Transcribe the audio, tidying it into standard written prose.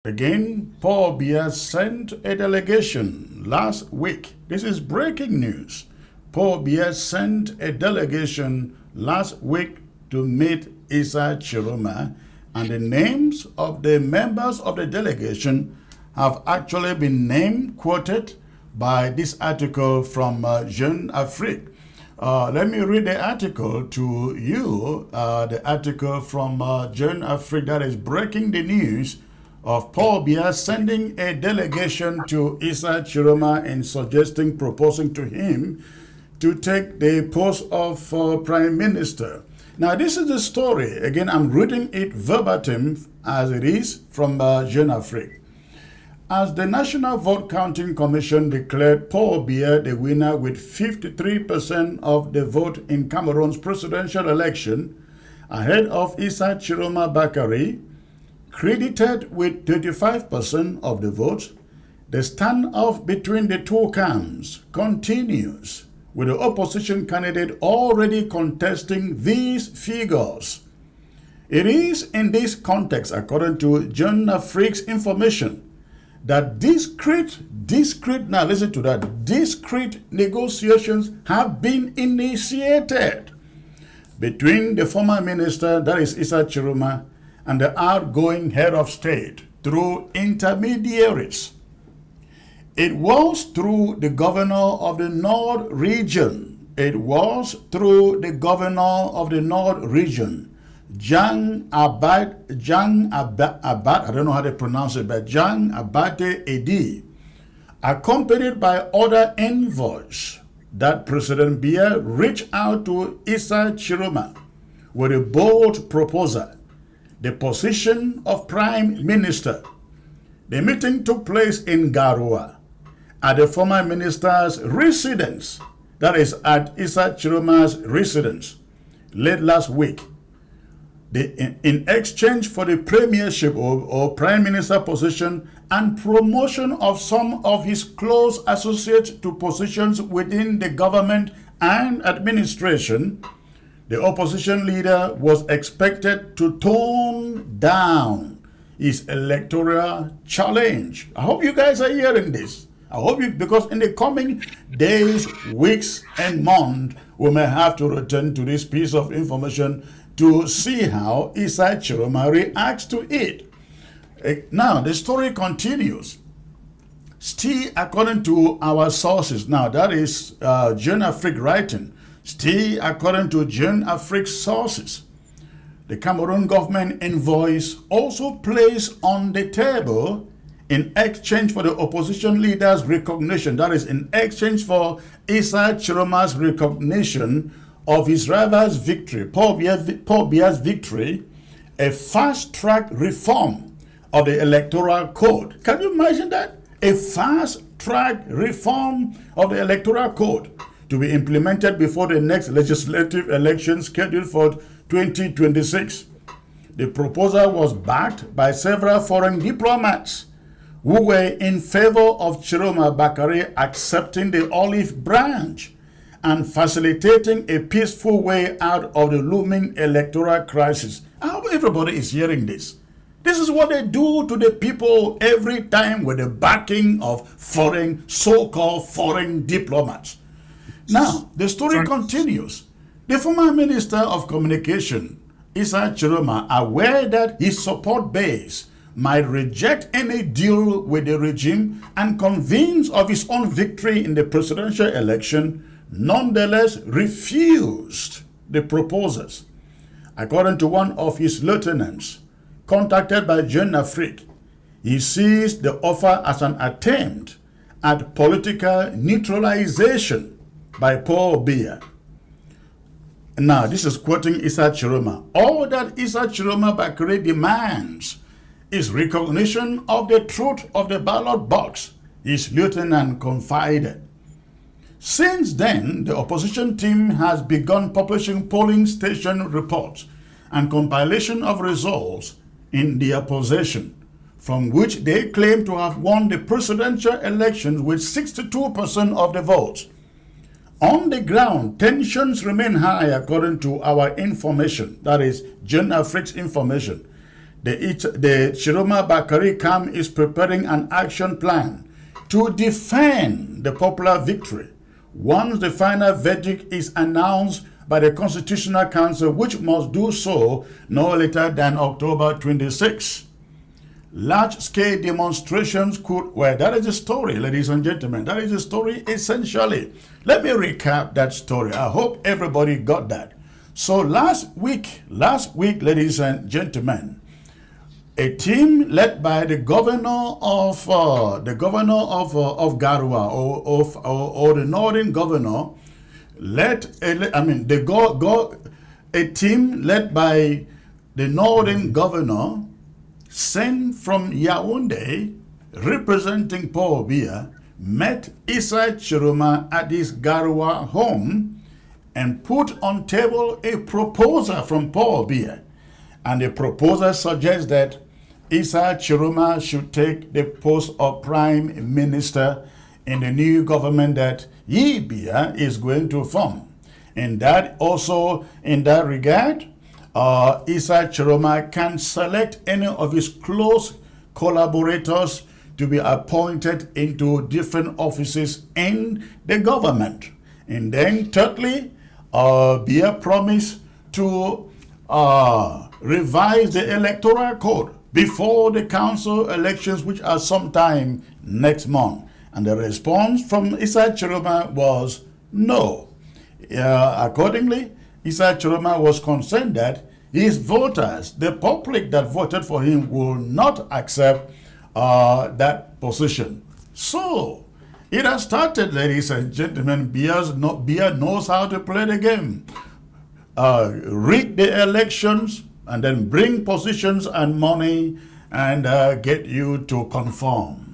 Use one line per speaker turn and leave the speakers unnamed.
Again, Paul Biya'S sent a delegation last week. This is breaking news. Paul Biya'S sent a delegation last week to meet Issa Tchiroma, and the names of the members of the delegation have actually been quoted by this article from Jeune Afrique. Let me read the article to you, the article from Jeune Afrique that is breaking the news of Paul Biya'S sending a delegation to Issa Tchiroma and proposing to him to take the post of Prime Minister. Now, this is the story. Again, I'm reading it verbatim as it is from Jeune Afrique. As the National Vote Counting Commission declared Paul Biya the winner with 53% of the vote in Cameroon's presidential election, ahead of Issa Tchiroma Bakary, credited with 35% of the vote, the standoff between the two camps continues, with the opposition candidate already contesting these figures. It is in this context, according to Jeune Afrique's information, that discrete negotiations have been initiated between the former minister, that is Issa Tchiroma, and the outgoing head of state through intermediaries. It was through the governor of the North region. Jean Abate, I don't know how to pronounce it, but Jean Abate Edi, accompanied by other envoys, that President Biya reached out to Issa Tchiroma with a bold proposal, the position of Prime Minister. The meeting took place in Garoua, at the former minister's residence, that is at Issa Tchiroma's residence, late last week. In exchange for the premiership or prime minister position and promotion of some of his close associates to positions within the government and administration, the opposition leader was expected to tone down his electoral challenge. I hope you guys are hearing this. I hope you, because in the coming days, weeks, and months, we may have to return to this piece of information to see how Issa Tchiroma reacts to it. Now, the story continues. Still, according to our sources, now that is Jeune Afrique writing, still according to Jeune Afrique's sources, the Cameroon government envoys also placed on the table, in exchange for the opposition leader's recognition, that is in exchange for Issa Tchiroma's recognition of his rival's victory, Paul Biya'S victory, a fast-track reform of the electoral code. Can you imagine that? A fast-track reform of the electoral code to be implemented before the next legislative election scheduled for 2026. The proposal was backed by several foreign diplomats who were in favor of Tchiroma Bakary accepting the olive branch and facilitating a peaceful way out of the looming electoral crisis. I hope everybody is hearing this. This is what they do to the people every time with the backing of foreign, so-called foreign diplomats. Now, the story continues. The former Minister of Communication, Issa Tchiroma, aware that his support base might reject any deal with the regime and convinced of his own victory in the presidential election, nonetheless refused the proposals. According to one of his lieutenants, contacted by Jeune Afrique, he sees the offer as an attempt at political neutralization by Paul Biya. Now, this is quoting Issa Tchiroma. All that Issa Tchiroma Bakary demands is recognition of the truth of the ballot box, his lieutenant confided. Since then, the opposition team has begun publishing polling station reports and compilation of results in their possession, from which they claim to have won the presidential elections with 62% of the votes. On the ground, tensions remain high according to our information, that is Jeune Afrique's information. the Tchiroma Bakari camp is preparing an action plan to defend the popular victory once the final verdict is announced by the Constitutional Council, which must do so no later than October 26. Large-scale demonstrations could... Well, that is the story, ladies and gentlemen. That is the story essentially. Let me recap that story. I hope everybody got that. So last week, ladies and gentlemen, a team led by the governor of Garua or the northern governor a team led by the northern governor sent from Yaoundé representing Paul Biya met Issa Tchiroma at his Garua home and put on table a proposal from Paul Biya. And the proposal suggests that Issa Tchiroma should take the post of Prime Minister in the new government that Biya is going to form. And that also, in that regard, Issa Tchiroma can select any of his close collaborators to be appointed into different offices in the government. And then thirdly, Biya promised to revise the electoral code before the council elections, which are sometime next month. And the response from Issa Tchiroma was no. Accordingly, Issa Tchiroma was concerned that his voters, the public that voted for him, will not accept that position. So, it has started, ladies and gentlemen. Biya knows how to play the game. Rig the elections and then bring positions and money and get you to conform.